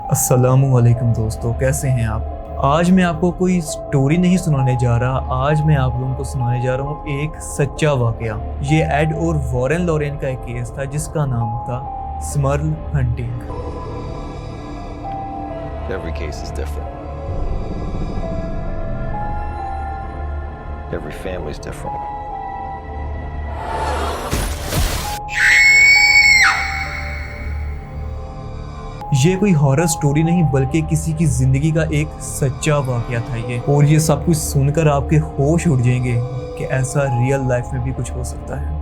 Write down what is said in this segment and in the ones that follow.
अस्सलामुअलैकुम दोस्तों, कैसे हैं आप। आज मैं आपको कोई स्टोरी नहीं सुनाने जा रहा। आज मैं आप लोगों को सुनाने जा रहा हूँ एक सच्चा वाकया। ये एड और वॉरेन लॉरेन का एक केस था जिसका नाम था स्मर्ल hunting. Every case is different. Every family is different. ये कोई हॉरर स्टोरी नहीं बल्कि किसी की जिंदगी का एक सच्चा वाकया था ये। और ये सब कुछ सुनकर आपके होश उड़ जाएंगे कि ऐसा रियल लाइफ में भी कुछ हो सकता है।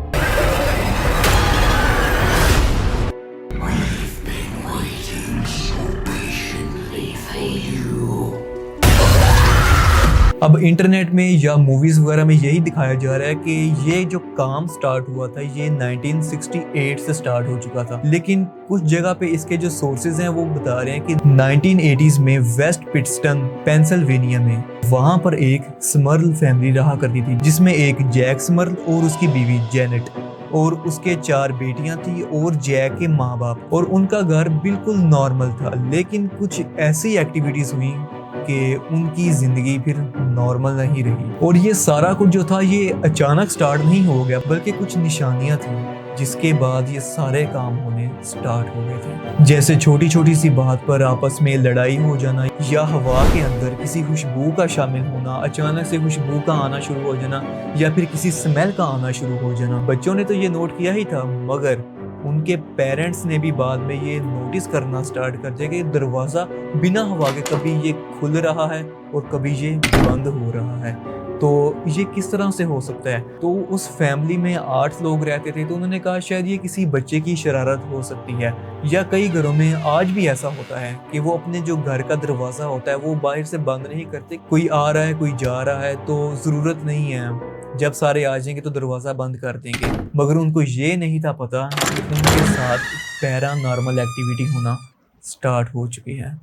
अब इंटरनेट में या मूवीज वगैरह में यही दिखाया जा रहा है कि ये जो काम स्टार्ट हुआ था ये 1968 से स्टार्ट हो चुका था, लेकिन कुछ जगह पे इसके जो सोर्सेज हैं वो बता रहे हैं कि 1980s में वेस्ट पिट्सटन पेंसिल्वेनिया में वहां पर एक स्मर्ल फैमिली रहा करती थी, जिसमें एक जैक स्मर्ल और उसकी बीवी जेनेट और उसके 4 बेटियां थी और जैक के माँ बाप। और उनका घर बिल्कुल नॉर्मल था, लेकिन कुछ ऐसी एक्टिविटीज हुई कि उनकी जिंदगी फिर नॉर्मल नहीं रही। और ये सारा कुछ जो था ये अचानक स्टार्ट नहीं हो गया, बल्कि कुछ निशानियां थी जिसके बाद ये सारे काम होने स्टार्ट हो गए थे। जैसे छोटी छोटी सी बात पर आपस में लड़ाई हो जाना, या हवा के अंदर किसी खुशबू का शामिल होना, अचानक से खुशबू का आना शुरू हो जाना, या फिर किसी स्मेल का आना शुरू हो जाना। बच्चों ने तो ये नोट किया ही था, मगर उनके पेरेंट्स ने भी बाद में ये नोटिस करना स्टार्ट कर दिया कि दरवाज़ा बिना हवा के कभी ये खुल रहा है और कभी ये बंद हो रहा है। तो ये किस तरह से हो सकता है। तो उस फैमिली में 8 लोग रहते थे, तो उन्होंने कहा शायद ये किसी बच्चे की शरारत हो सकती है। या कई घरों में आज भी ऐसा होता है कि वो अपने जो घर का दरवाज़ा होता है वो बाहर से बंद नहीं करते। कोई आ रहा है, कोई जा रहा है, तो ज़रूरत नहीं है जब सारे आ जाएंगे तो दरवाज़ा बंद कर देंगे। मगर उनको ये नहीं था पता कि उनके साथ पैरानॉर्मल एक्टिविटी होना स्टार्ट हो चुकी है।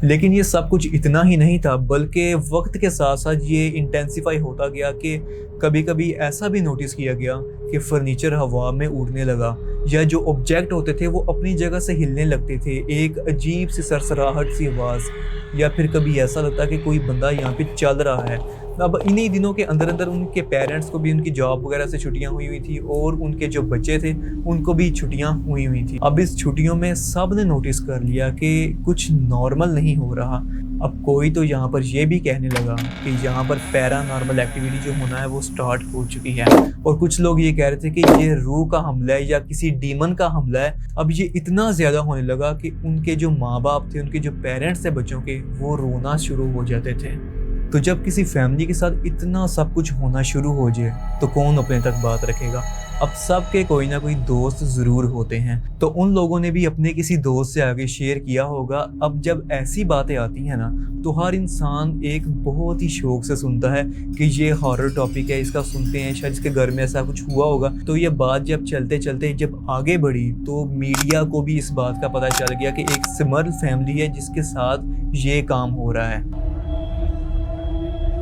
लेकिन ये सब कुछ इतना ही नहीं था, बल्कि वक्त के साथ साथ ये इंटेंसिफाई होता गया कि कभी कभी ऐसा भी नोटिस किया गया कि फर्नीचर हवा में उड़ने लगा, या जो ऑब्जेक्ट होते थे वो अपनी जगह से हिलने लगते थे, एक अजीब सी सरसराहट सी आवाज़, या फिर कभी ऐसा लगता कि कोई बंदा यहाँ पे चल रहा है। अब इन्हीं दिनों के अंदर अंदर उनके पेरेंट्स को भी उनकी जॉब वगैरह से छुट्टियां हुई थी और उनके जो बच्चे थे उनको भी छुट्टियां हुई थी। अब इस छुट्टियों में सब ने नोटिस कर लिया कि कुछ नॉर्मल नहीं हो रहा। अब कोई तो यहाँ पर ये भी कहने लगा कि यहाँ पर पैरानॉर्मल एक्टिविटी जो होना है वो स्टार्ट हो चुकी है। और कुछ लोग ये कह रहे थे कि ये रूह का हमला है या किसी डीमन का हमला है। अब ये इतना ज़्यादा होने लगा कि उनके जो माँ बाप थे, उनके जो पेरेंट्स थे बच्चों के, वो रोना शुरू हो जाते थे। तो जब किसी फैमिली के साथ इतना सब कुछ होना शुरू हो जाए तो कौन अपने तक बात रखेगा। अब सबके कोई ना कोई दोस्त ज़रूर होते हैं, तो उन लोगों ने भी अपने किसी दोस्त से आगे शेयर किया होगा। अब जब ऐसी बातें आती हैं ना, तो हर इंसान एक बहुत ही शौक से सुनता है कि ये हॉरर टॉपिक है, इसका सुनते हैं, शायद इसके घर में ऐसा कुछ हुआ होगा। तो ये बात जब चलते चलते जब आगे बढ़ी तो मीडिया को भी इस बात का पता चल गया कि एक स्मर्ल फैमिली है जिसके साथ ये काम हो रहा है।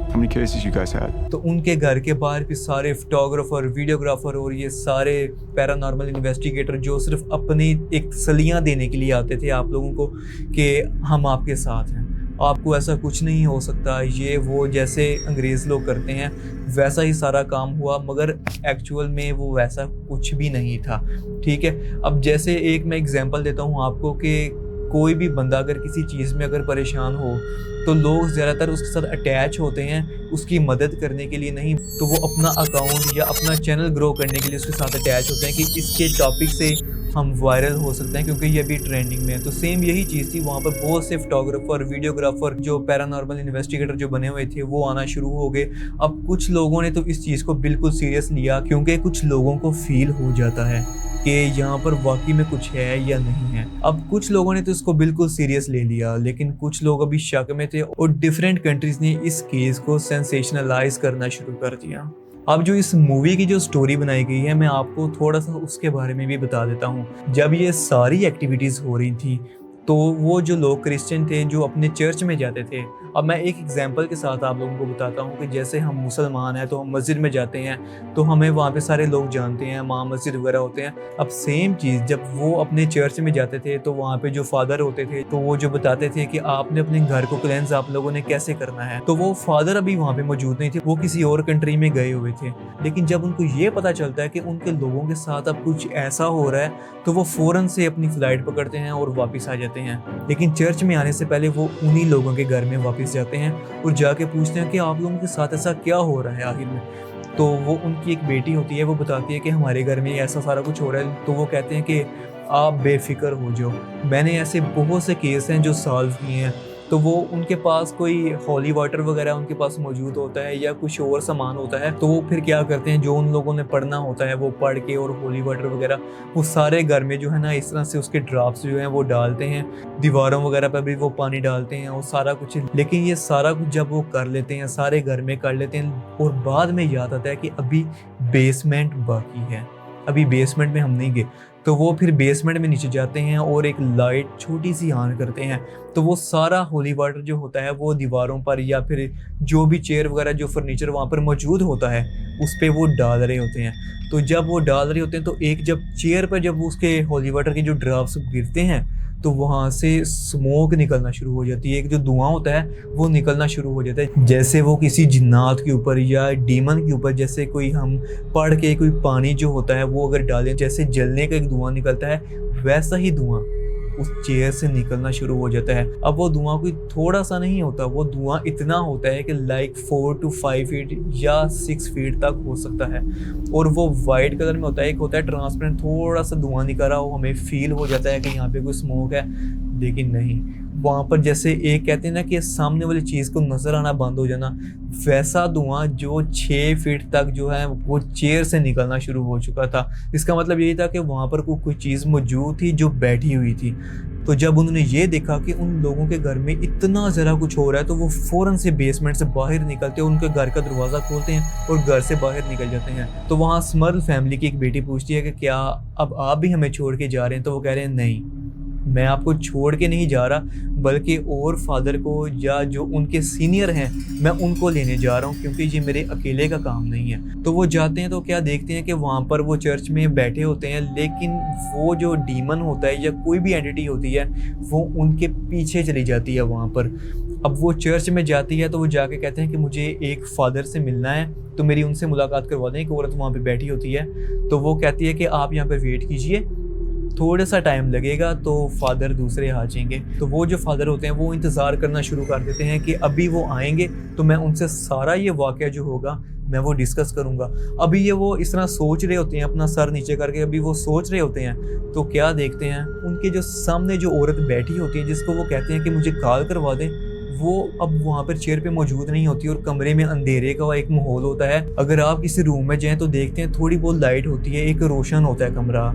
How many cases you guys had? तो उनके घर के बाहर भी सारे फोटोग्राफर, वीडियोग्राफर और ये सारे पैरानॉर्मल इन्वेस्टिगेटर जो सिर्फ अपनी एक तसल्लियाँ देने के लिए आते थे आप लोगों को कि हम आपके साथ हैं, आपको ऐसा कुछ नहीं हो सकता, ये वो जैसे अंग्रेज़ लोग करते हैं वैसा ही सारा काम हुआ। मगर एक्चुअल में वो वैसा कुछ भी नहीं था। ठीक है, अब जैसे एक मैं एग्जांपल देता हूँ आपको कि कोई भी बंदा अगर किसी चीज़ में अगर परेशान हो तो लोग ज़्यादातर उसके साथ अटैच होते हैं उसकी मदद करने के लिए नहीं, तो वो अपना अकाउंट या अपना चैनल ग्रो करने के लिए उसके साथ अटैच होते हैं कि इसके टॉपिक से हम वायरल हो सकते हैं क्योंकि ये भी ट्रेंडिंग में है। तो सेम यही चीज़ थी, वहाँ पर बहुत से फोटोग्राफर, वीडियोग्राफर जो पैरानॉर्मल इन्वेस्टिगेटर जो बने हुए थे वो आना शुरू हो गए। अब कुछ लोगों ने तो इस चीज़ को बिल्कुल सीरियस लिया, क्योंकि कुछ लोगों को फील हो जाता है कि यहाँ पर वाकई में कुछ है या नहीं है। अब कुछ लोगों ने तो इसको बिल्कुल सीरियस ले लिया, लेकिन कुछ लोग अभी शक में थे और डिफरेंट कंट्रीज ने इस केस को सेंसेशनलाइज करना शुरू कर दिया। अब जो इस मूवी की जो स्टोरी बनाई गई है मैं आपको थोड़ा सा उसके बारे में भी बता देता हूँ। जब ये सारी एक्टिविटीज़ हो रही थी तो वो जो लोग क्रिश्चियन थे जो अपने चर्च में जाते थे, अब मैं एक एग्जांपल के साथ आप लोगों को बताता हूँ कि जैसे हम मुसलमान हैं तो हम मस्जिद में जाते हैं तो हमें वहाँ पे सारे लोग जानते हैं, वहाँ मस्जिद वगैरह होते हैं। अब सेम चीज़ जब वो अपने चर्च में जाते थे तो वहाँ पे जो फादर होते थे तो वो जो बताते थे कि आपने अपने घर को क्लेंस आप लोगों ने कैसे करना है, तो वो फादर अभी वहाँ पे मौजूद नहीं थे, वो किसी और कंट्री में गए हुए थे। लेकिन जब उनको ये पता चलता है कि उनके लोगों के साथ अब कुछ ऐसा हो रहा है तो वो फ़ौरन से अपनी फ़्लाइट पकड़ते हैं और वापस आ जाते हैं। लेकिन चर्च में आने से पहले वो उन्हीं लोगों के घर में वापस जाते हैं और जाके पूछते हैं कि आप लोगों के साथ ऐसा क्या हो रहा है आखिर में। तो वो उनकी एक बेटी होती है, वो बताती है कि हमारे घर में ऐसा सारा कुछ हो रहा है। तो वो कहते हैं कि आप बेफिक्र हो जाओ, मैंने ऐसे बहुत से केस हैं जो सॉल्व किए हैं। तो वो उनके पास कोई हॉली वाटर वगैरह उनके पास मौजूद होता है या कुछ और सामान होता है, तो वो फिर क्या करते हैं, जो उन लोगों ने पढ़ना होता है वो पढ़ के और हॉली वाटर वगैरह वो सारे घर में जो है ना इस तरह से उसके ड्रॉप्स जो हैं वो डालते हैं, दीवारों वगैरह पर भी वो पानी डालते हैं और सारा कुछ। लेकिन ये सारा कुछ जब वो कर लेते हैं, सारे घर में कर लेते हैं, और बाद में याद आता है कि अभी बेसमेंट बाकी है, अभी बेसमेंट में हम नहीं गए। तो वो फिर बेसमेंट में नीचे जाते हैं और एक लाइट छोटी सी ऑन करते हैं, तो वो सारा होली वाटर जो होता है वो दीवारों पर या फिर जो भी चेयर वगैरह जो फर्नीचर वहाँ पर मौजूद होता है उस पर वो डाल रहे होते हैं। तो जब वो डाल रहे होते हैं तो एक जब चेयर पर जब उसके होली वाटर के जो ड्रॉप्स गिरते हैं तो वहाँ से स्मोक निकलना शुरू हो जाती है, एक जो धुआं होता है वो निकलना शुरू हो जाता है, जैसे वो किसी जिन्नात के ऊपर या डीमन के ऊपर, जैसे कोई हम पढ़ के कोई पानी जो होता है वो अगर डालें जैसे जलने का एक धुआं निकलता है, वैसा ही धुआं उस चेयर से निकलना शुरू हो जाता है। अब वो धुआं कोई थोड़ा सा नहीं होता, वो धुआं इतना होता है कि लाइक 4 to 5 फीट या 6 फीट तक हो सकता है, और वो वाइट कलर में होता है। एक होता है ट्रांसपेरेंट, थोड़ा सा धुआं निकल रहा हो, हमें फील हो जाता है कि यहाँ पे कोई स्मोक है, लेकिन नहीं, वहाँ पर जैसे एक कहते हैं ना कि सामने वाली चीज़ को नज़र आना बंद हो जाना, वैसा धुआं जो 6 फीट तक जो है वो चेयर से निकलना शुरू हो चुका था। इसका मतलब यही था कि वहाँ पर कोई चीज़ मौजूद थी जो बैठी हुई थी। तो जब उन्होंने ये देखा कि उन लोगों के घर में इतना ज़रा कुछ हो रहा है तो वो फ़ौरन से बेसमेंट से बाहर निकलते हैं, उनके घर का दरवाज़ा खोलते हैं और घर से बाहर निकल जाते हैं। तो वहाँ स्मर्ल फैमिली की एक बेटी पूछती है कि क्या अब आप भी हमें छोड़ के जा रहे हैं? तो वो कह रहे हैं नहीं, मैं आपको छोड़ के नहीं जा रहा, बल्कि और फादर को या जो उनके सीनियर हैं मैं उनको लेने जा रहा हूँ, क्योंकि ये मेरे अकेले का काम नहीं है। तो वो जाते हैं तो क्या देखते हैं कि वहाँ पर वो चर्च में बैठे होते हैं, लेकिन वो जो डीमन होता है या कोई भी एंटिटी होती है वो उनके पीछे चली जाती है वहाँ पर। अब वो चर्च में जाती है तो वो जाके कहते हैं कि मुझे एक फादर से मिलना है, तो मेरी उनसे मुलाकात करवा दें। एक औरत वहाँ पर बैठी होती है, तो वो कहती है कि आप यहाँ पर वेट कीजिए, थोड़ा सा टाइम लगेगा तो फादर दूसरे आ जाएंगे। तो वो जो फादर होते हैं वो इंतज़ार करना शुरू कर देते हैं कि अभी वो आएंगे तो मैं उनसे सारा ये वाक़या जो होगा मैं वो डिस्कस करूँगा। अभी ये वो इस तरह सोच रहे होते हैं, अपना सर नीचे करके अभी वो सोच रहे होते हैं, तो क्या देखते हैं उनके जो सामने जो औरत बैठी होती है जिसको वो कहते हैं कि मुझे कॉल करवा दें, वो अब वहाँ पर चेयर पे मौजूद नहीं होती और कमरे में अंधेरे का एक माहौल होता है। अगर आप किसी रूम में जाएँ तो देखते हैं थोड़ी बहुत लाइट होती है, एक रोशन होता है कमरा।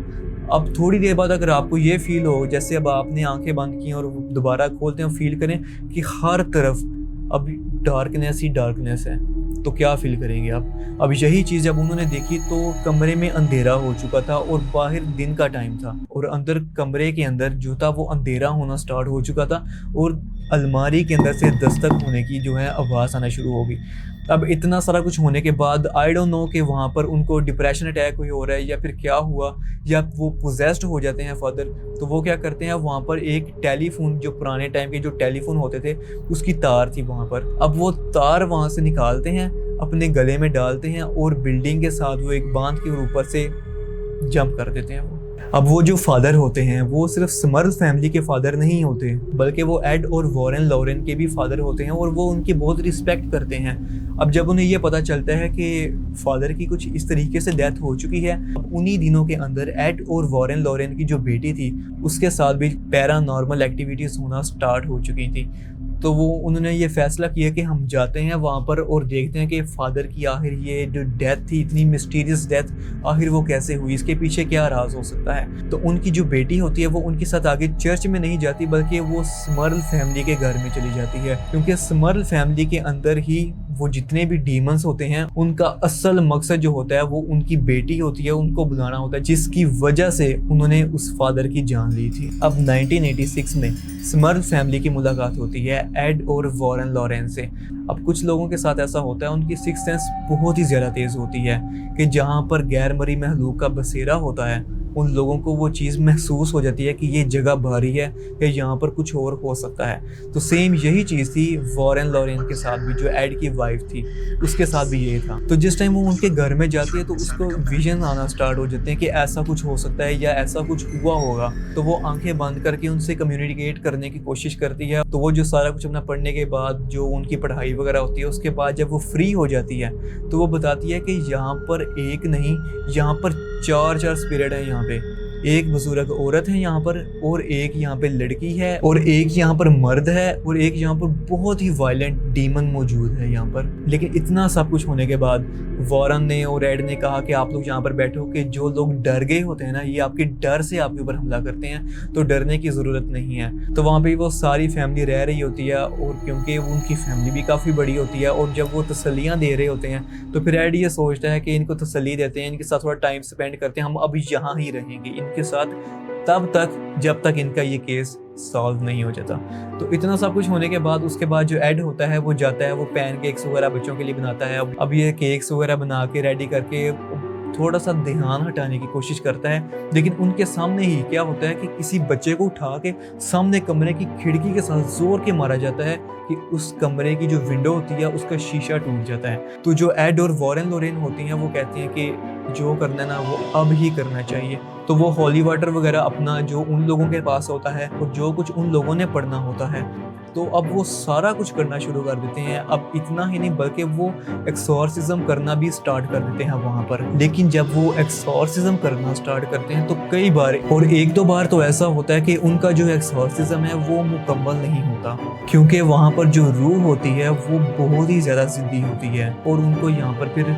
अब थोड़ी देर बाद अगर आपको ये फील हो जैसे अब आपने आंखें बंद की और दोबारा खोलते हैं, फील करें कि हर तरफ अब डार्कनेस ही डार्कनेस है, तो क्या फील करेंगे आप? अब यही चीज़ जब उन्होंने देखी तो कमरे में अंधेरा हो चुका था और बाहर दिन का टाइम था, और अंदर कमरे के अंदर जो था वो अंधेरा होना स्टार्ट हो चुका था, और अलमारी के अंदर से दस्तक होने की जो है आवाज़ आना शुरू हो गई। अब इतना सारा कुछ होने के बाद आई डोंट नो कि वहाँ पर उनको डिप्रेशन अटैक हुई हो रहा है या फिर क्या हुआ, या वो पोजेस्ड हो जाते हैं फादर। तो वो क्या करते हैं, वहाँ पर एक टेलीफोन, जो पुराने टाइम के जो टेलीफोन होते थे उसकी तार थी वहाँ पर, अब वो तार वहाँ से निकालते हैं, अपने गले में डालते हैं और बिल्डिंग के साथ वो एक बांध के ऊपर से जंप कर देते हैं। अब वो जो फादर होते हैं वो सिर्फ स्मर्ल फैमिली के फादर नहीं होते, बल्कि वो एड और वॉरेन लॉरेन के भी फादर होते हैं, और वो उनकी बहुत रिस्पेक्ट करते हैं। अब जब उन्हें ये पता चलता है कि फादर की कुछ इस तरीके से डेथ हो चुकी है, अब उन्हीं दिनों के अंदर एड और वॉरेन लॉरेन की जो बेटी थी उसके साथ भी पैरानॉर्मल एक्टिविटीज़ होना स्टार्ट हो चुकी थी। तो वो उन्होंने ये फैसला किया कि हम जाते हैं वहाँ पर और देखते हैं कि फादर की आखिर ये जो डेथ थी, इतनी मिस्टीरियस डेथ, आखिर वो कैसे हुई, इसके पीछे क्या राज हो सकता है। तो उनकी जो बेटी होती है वो उनके साथ आगे चर्च में नहीं जाती, बल्कि वो स्मर्ल फैमिली के घर में चली जाती है, क्योंकि स्मर्ल फैमिली के अंदर ही वो जितने भी डीमंस होते हैं उनका असल मकसद जो होता है वो उनकी बेटी होती है, उनको बुलाना होता है, जिसकी वजह से उन्होंने उस फादर की जान ली थी। अब 1986 में स्मर्थ फैमिली की मुलाकात होती है एड और वॉरेन लॉरेंस से। अब कुछ लोगों के साथ ऐसा होता है, उनकी सिक्स्थ सेंस बहुत ही ज़्यादा तेज़ होती है कि जहाँ पर गैर मरी महलूक का बसेरा होता है उन लोगों को वो चीज़ महसूस हो जाती है कि ये जगह भारी है या यहाँ पर कुछ और हो सकता है। तो सेम यही चीज़ थी वॉरेन लॉरेन के साथ भी, जो एड की वाइफ थी उसके साथ भी यही था। तो जिस टाइम वो उनके घर में जाती है तो उसको विजन आना स्टार्ट हो जाते हैं कि ऐसा कुछ हो सकता है या ऐसा कुछ हुआ होगा। तो वो आंखें बंद करके उनसे कम्युनिकेट करने की कोशिश करती है। तो वो जो सारा कुछ अपना पढ़ने के बाद जो उनकी पढ़ाई वगैरह होती है उसके बाद जब वो फ्री हो जाती है तो वो बताती है कि यहाँ पर एक नहीं, यहाँ पर चार स्पिरिट है। यहाँ पे एक बुजुर्ग औरत है यहाँ पर, और एक यहाँ पे लड़की है, और एक यहाँ पर मर्द है, और एक यहाँ पर बहुत ही वायलेंट डीमन मौजूद है यहाँ पर। लेकिन इतना सब कुछ होने के बाद वॉरेन ने और एड ने कहा कि आप लोग यहाँ पर बैठो, कि जो लोग डर गए होते हैं ना, ये आपके डर से आपके ऊपर हमला करते हैं, तो डरने की ज़रूरत नहीं है। तो वहाँ पे वो सारी फैमिली रह रही होती है, और क्योंकि उनकी फैमिली भी काफ़ी बड़ी होती है, और जब वो तसल्लियाँ दे रहे होते हैं तो फिर एड ये सोचता है कि इनको तसल्ली देते हैं, इनके साथ थोड़ा टाइम स्पेंड करते हैं, हम अभी यहाँ ही रहेंगे इनके साथ तब तक जब तक इनका ये केस सॉल्व नहीं हो जाता। तो इतना सब कुछ होने के बाद उसके बाद जो एड होता है वो जाता है, वो पैन केक्स वगैरह बच्चों के लिए बनाता है। अब ये केक्स वगैरह बना के रेडी करके थोड़ा सा ध्यान हटाने की कोशिश करता है, लेकिन उनके सामने ही क्या होता है कि किसी बच्चे को उठा के सामने कमरे की खिड़की के साथ जोर के मारा जाता है कि उस कमरे की जो विंडो होती है उसका शीशा टूट जाता है। तो जो एड और वॉरेन लॉरेन होती हैं वो कहती हैं कि जो करना ना वो अब ही करना चाहिए। तो वो हॉली वाटर वगैरह अपना जो उन लोगों के पास होता है और जो कुछ उन लोगों ने पढ़ना होता है, तो अब वो सारा कुछ करना शुरू कर देते हैं। अब इतना ही नहीं बल्कि वो एक्सॉर्सिज्म करना भी स्टार्ट कर देते हैं वहाँ पर। लेकिन जब वो एक्सॉर्सिज्म करना स्टार्ट करते हैं तो कई बार और एक दो बार तो ऐसा होता है कि उनका जो एक्सॉर्सिज्म है वो मुकम्मल नहीं होता, क्योंकि वहाँ पर जो रूह होती है वो बहुत ही ज़्यादा ज़िद्दी होती है और उनको यहाँ पर फिर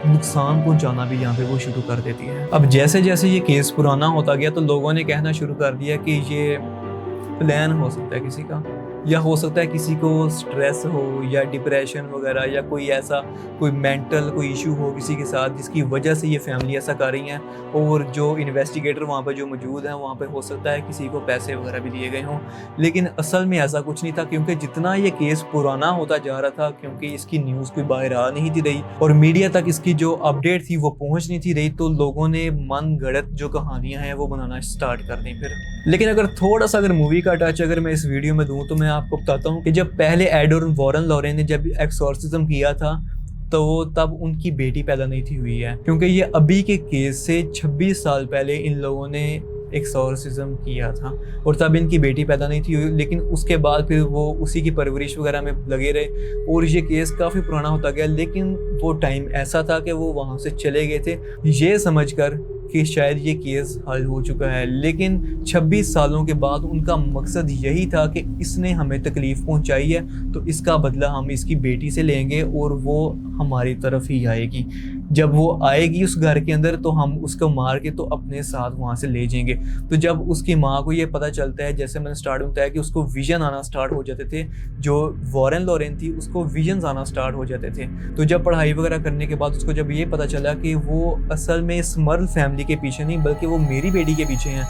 नुकसान पहुंचाना भी यहाँ पे वो शुरू कर देती है। अब जैसे जैसे ये केस पुराना होता गया तो लोगों ने कहना शुरू कर दिया कि ये प्लान हो सकता है किसी का, या हो सकता है किसी को स्ट्रेस हो या डिप्रेशन वगैरह, या कोई ऐसा कोई मेंटल कोई इशू हो किसी के साथ जिसकी वजह से ये फैमिली ऐसा कर रही हैं। और जो इन्वेस्टिगेटर वहाँ पर जो मौजूद हैं वहाँ पे हो सकता है किसी को पैसे वगैरह भी दिए गए हों, लेकिन असल में ऐसा कुछ नहीं था, क्योंकि जितना ये केस पुराना होता जा रहा था, क्योंकि इसकी न्यूज़ कोई बाहर आ नहीं थी रही और मीडिया तक इसकी जो अपडेट थी वो पहुँच नहीं थी रही, तो लोगों ने मन गढ़ंत जो कहानियाँ हैं वो बनाना स्टार्ट कर दी फिर। लेकिन अगर थोड़ा सा अगर मूवी का टच अगर मैं इस वीडियो में दूँ तो मैं आपको बताता हूँ कि जब पहले एड और वॉरेन लॉरेन ने जब एक्सॉर्सिज्म किया था तो तब उनकी बेटी पैदा नहीं थी हुई है, क्योंकि ये अभी के केस से 26 साल पहले इन लोगों ने एक्सॉर्सिज्म किया था और तब इनकी बेटी पैदा नहीं थी हुई। लेकिन उसके बाद फिर वो उसी की परवरिश वगैरह में लगे रहे और ये केस काफ़ी पुराना होता गया। लेकिन वो टाइम ऐसा था कि वो वहाँ से चले गए थे ये समझकर कि शायद ये केस हल हो चुका है, लेकिन 26 सालों के बाद उनका मकसद यही था कि इसने हमें तकलीफ़ पहुंचाई है तो इसका बदला हम इसकी बेटी से लेंगे और वो हमारी तरफ ही आएगी। जब वो आएगी उस घर के अंदर तो हम उसको मार के तो अपने साथ वहाँ से ले जाएंगे। तो जब उसकी माँ को ये पता चलता है, जैसे मैंने स्टार्ट में बताया कि उसको विजन आना स्टार्ट हो जाते थे, जो वॉरेन लॉरेन थी उसको विजन्स आना स्टार्ट हो जाते थे। तो जब पढ़ाई वगैरह करने के बाद उसको जब ये पता चला कि वो असल में स्मर्ल फैमिली के पीछे नहीं बल्कि वो मेरी बेटी के पीछे हैं,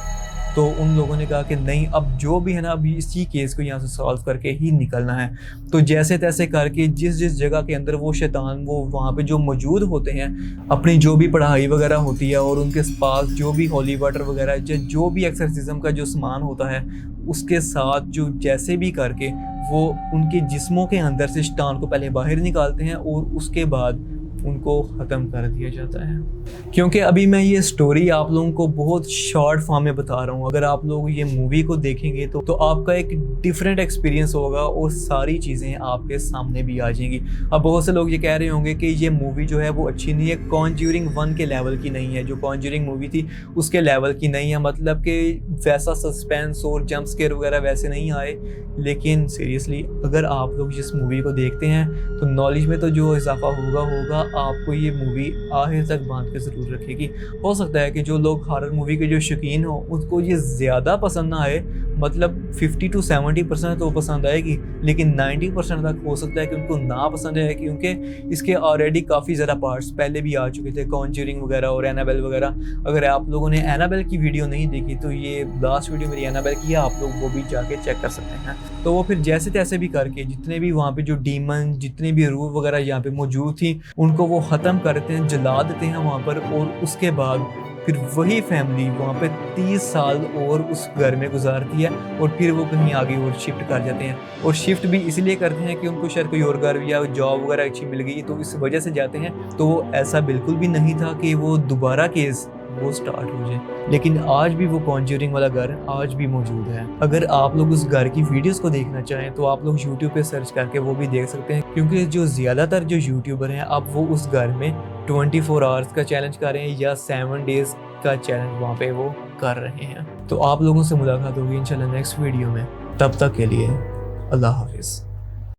तो उन लोगों ने कहा कि नहीं, अब जो भी है ना अभी इसी केस को यहाँ से सॉल्व करके ही निकलना है। तो जैसे तैसे करके जिस जिस जगह के अंदर वो शैतान वो वहाँ पे जो मौजूद होते हैं, अपनी जो भी पढ़ाई वगैरह होती है और उनके पास जो भी हॉली वाटर वगैरह जो भी एक्सरसिज्म का जो सामान होता है उसके साथ जो जैसे भी करके वो उनके जिस्मों के अंदर से शैतान को पहले बाहर निकालते हैं और उसके बाद उनको ख़त्म कर दिया जाता है। क्योंकि अभी मैं ये स्टोरी आप लोगों को बहुत शॉर्ट फॉर्म में बता रहा हूँ, अगर आप लोग ये मूवी को देखेंगे तो आपका एक डिफरेंट एक्सपीरियंस होगा और सारी चीज़ें आपके सामने भी आ जाएंगी। अब बहुत से लोग ये कह रहे होंगे कि ये मूवी जो है वो अच्छी नहीं है, कॉन्ज्यूरिंग 1 के लेवल की नहीं है, जो कॉन्ज्यूरिंग मूवी थी उसके लेवल की नहीं है, मतलब कि वैसा सस्पेंस और जंप स्केयर वगैरह वैसे नहीं आए। लेकिन सीरियसली अगर आप लोग जिस मूवी को देखते हैं तो नॉलेज में तो जो इजाफा होगा आपको ये मूवी आखिर तक बांध के ज़रूर रखेगी। हो सकता है कि जो लोग हॉरर मूवी के जो शौकीन हो उनको ये ज़्यादा पसंद ना आए, मतलब 50 to 70% तो पसंद आएगी, लेकिन 90% तक हो सकता है कि उनको ना पसंद आए, क्योंकि इसके ऑलरेडी काफ़ी ज़्यादा पार्ट्स पहले भी आ चुके थे, कॉन्जरिंग वगैरह और एनाबेल वगैरह। अगर आप लोगों ने एनाबेल की वीडियो नहीं देखी तो ये लास्ट वीडियो मेरी एनाबेल की है, आप लोग वो भी जाके चेक कर सकते हैं। तो वो फिर जैसे तैसे भी करके जितने भी वहाँ पे जो डीमन, जितनी भी रूह वगैरह यहाँ पे मौजूद थी, उनको वो ख़त्म करते हैं, जला देते हैं वहाँ पर। और उसके बाद फिर वही फैमिली वहाँ पे 30 साल और उस घर में गुजारती है, और फिर वो कहीं आगे और शिफ्ट कर जाते हैं। और शिफ्ट भी इसलिए करते हैं कि उनको शायद कोई और घर या जॉब वगैरह अच्छी मिल गई, तो इस वजह से जाते हैं। तो ऐसा बिल्कुल भी नहीं था कि वो दोबारा केस वो स्टार्ट हो जाए, लेकिन आज भी वो कॉन्जरिंग वाला घर आज भी मौजूद है। अगर आप लोग उस घर की वीडियोस को देखना चाहें तो आप लोग यूट्यूब पे सर्च करके वो भी देख सकते हैं, क्योंकि जो ज़्यादातर जो यूट्यूबर हैं अब वो उस घर में 24 आवर्स का चैलेंज कर रहे हैं या 7 डेज़ का चैलेंज वहाँ पे वो कर रहे हैं। तो आप लोगों से मुलाकात होगी इंशाल्लाह नेक्स्ट वीडियो में। तब तक के लिए अल्लाह हाफिज़।